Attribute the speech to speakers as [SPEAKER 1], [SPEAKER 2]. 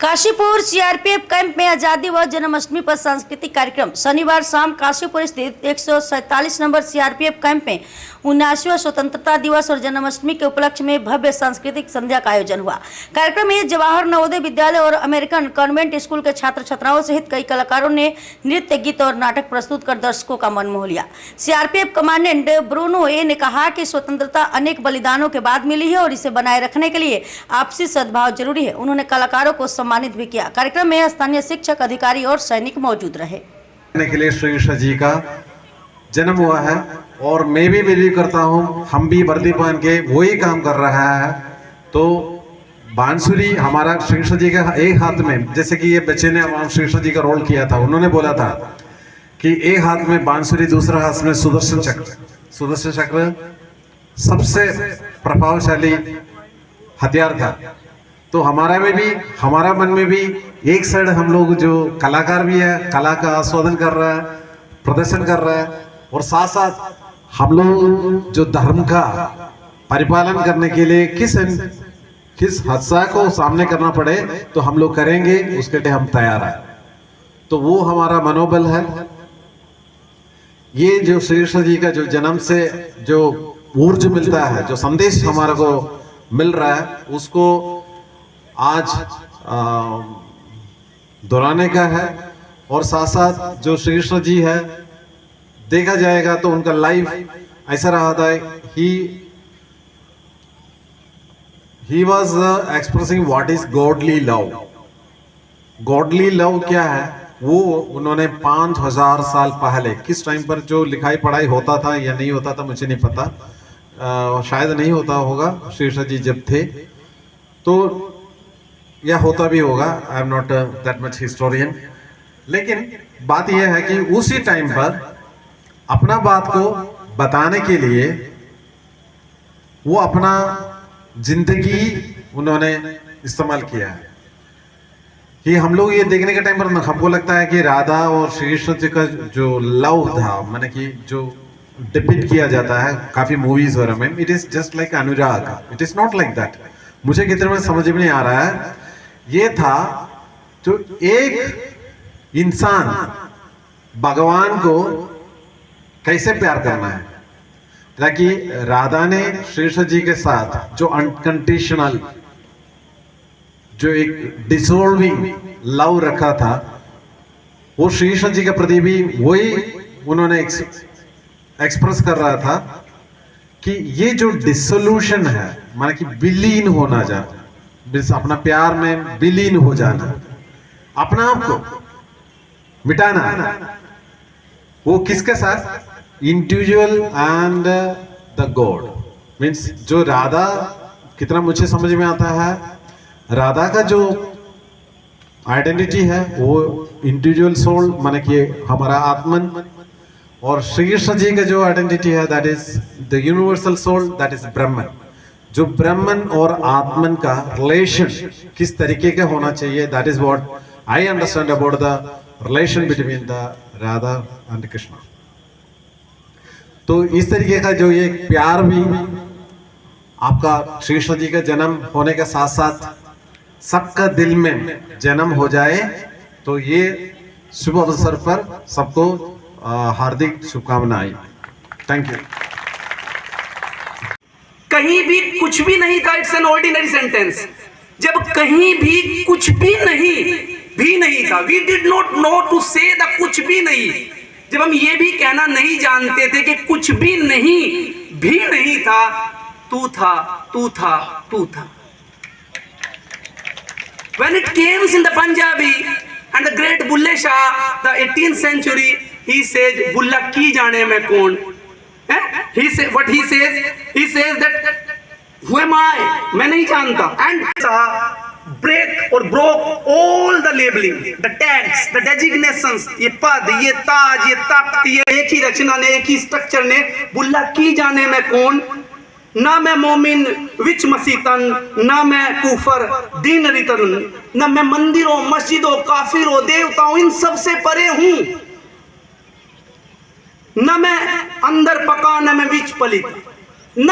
[SPEAKER 1] Kashipur CRPF camp में आजादी व जन्माष्टमी पर सांस्कृतिक कार्यक्रम। शनिवार शाम काशीपुर स्थित 147 नंबर सीआरपीएफ कैंप में 79वां स्वतंत्रता दिवस और जन्माष्टमी के उपलक्ष्य में भव्य सांस्कृतिक संध्या का आयोजन हुआ। कार्यक्रम में जवाहर नवोदय विद्यालय और अमेरिकन कॉन्वेंट स्कूल के छात्र छात्राओं सहित कई कलाकारों ने नृत्य, गीत और नाटक प्रस्तुत कर दर्शकों का मन मोह लिया। सीआरपीएफ कमांडेंट ब्रूनो ए ने कहा कि स्वतंत्रता अनेक बलिदानों के बाद मिली है और इसे बनाए रखने के लिए आपसी सद्भाव जरूरी है। उन्होंने कलाकारों को सम्मानित भी किया। कार्यक्रम में स्थानीय शिक्षक, अधिकारी और सैनिक मौजूद रहे।
[SPEAKER 2] के लिए श्री कृष्ण जी का जन्म हुआ है और मैं भी बिलीव करता हूँ हम भी वर्दी पहन के वही काम कर रहा है। तो बांसुरी हमारा श्री कृष्ण जी का एक हाथ में, जैसे कि ये बच्चे ने श्री कृष्ण जी का रोल किया था, उन्होंने बोला था कि एक हाथ में बांसुरी, दूसरा हाथ में सुदर्शन चक्र। सुदर्शन चक्र सबसे प्रभावशाली हथियार था। तो हमारा मन में भी एक साइड हम लोग जो कलाकार भी है, कला का आस्वादन कर रहा है, प्रदर्शन कर रहा है, और साथ साथ हम लोग जो धर्म का परिपालन करने के लिए किस हादसा को सामने करना पड़े तो हम लोग करेंगे, उसके लिए हम तैयार हैं। तो वो हमारा मनोबल है। ये जो श्री कृष्ण जी का जो जन्म से जो ऊर्जा मिलता है, जो संदेश हमारे को मिल रहा है, उसको आज दोहराने का है। और साथ साथ जो श्री कृष्ण जी है, देखा जाएगा तो उनका लाइफ ऐसा रहा था, he was expressing what is godly love. Godly love क्या है, वो उन्होंने 5000 साल पहले, किस टाइम पर जो लिखाई पढ़ाई होता था या नहीं होता था मुझे नहीं पता, शायद नहीं होता होगा श्री कृष्ण जी जब थे, तो या होता भी होगा, I am not that much historian. लेकिन बात यह है कि उसी टाइम पर अपना बात को बताने के लिए वो अपना जिंदगी उन्होंने इस्तेमाल किया है। कि हम लोग ये देखने के टाइम पर हमको लगता है कि राधा और श्री कृष्ण जी का जो लव था, माने कि जो डिपिक्ट किया जाता है काफी मूवीज वगैरह में, it is just like Anurag, it is not like that. मुझे कितने में समझ में नहीं आ रहा है। ये था जो एक इंसान भगवान को कैसे प्यार करना है, ताकि राधा ने श्री कृष्ण जी के साथ जो अनकंडीशनल, जो एक डिसॉल्विंग लव रखा था, वो श्री कृष्ण जी के प्रति भी वही उन्होंने एक्सप्रेस कर रहा था कि ये जो डिसोल्यूशन है, माना कि विलीन होना जाना, अपना प्यार में विलीन हो जाना, अपना आप को मिटाना, वो किसके साथ, individual and the God. Means जो राधा, कितना मुझे समझ में आता है, राधा का जो आइडेंटिटी है वो इंडिविजुअल सोल, माने कि हमारा आत्मन, और श्री कृष्ण जी का जो आइडेंटिटी है that is the universal soul, that is Brahman. जो ब्रह्मन और आत्मन का रिलेशन किस तरीके का होना चाहिए, that is what I understand about the relation between the Radha and Krishna. तो इस तरीके का जो ये प्यार भी आपका श्री कृष्ण जी का जन्म होने के साथ साथ सबका दिल में जन्म हो जाए, तो ये शुभ अवसर पर सबको हार्दिक शुभकामनाएं। Thank you.
[SPEAKER 3] कहीं भी कुछ भी नहीं था, इट्स एन ऑर्डिनरी सेंटेंस। जब कहीं भी कुछ भी नहीं था, we did not know to say the कुछ भी नहीं। जब हम ये भी कहना नहीं जानते थे कि कुछ भी नहीं था, तू था, तू था, तू था। When it came in the Punjabi and the great Bulle Shah, the 18th century, he says, "बुल्ला की जाने में कौन?" He says what he says. He says that who am I? मैं नहीं जानता. And break or broke all the labeling, the tags, the designations. ये पद, ये ताज, ये तख्त, ये एक ही रचना ने, एक ही स्ट्रक्चर ने, बुल्ला की जाने में कौन? ना मैं मोमिन विच मसीतन, ना मैं कुफर दीन रितन, ना मैं मंदिरों, मस्जिदों, काफिरों, देवताओं, इन सब से परे हूं। न मैं अंदर पका, न मैं विच पलित, न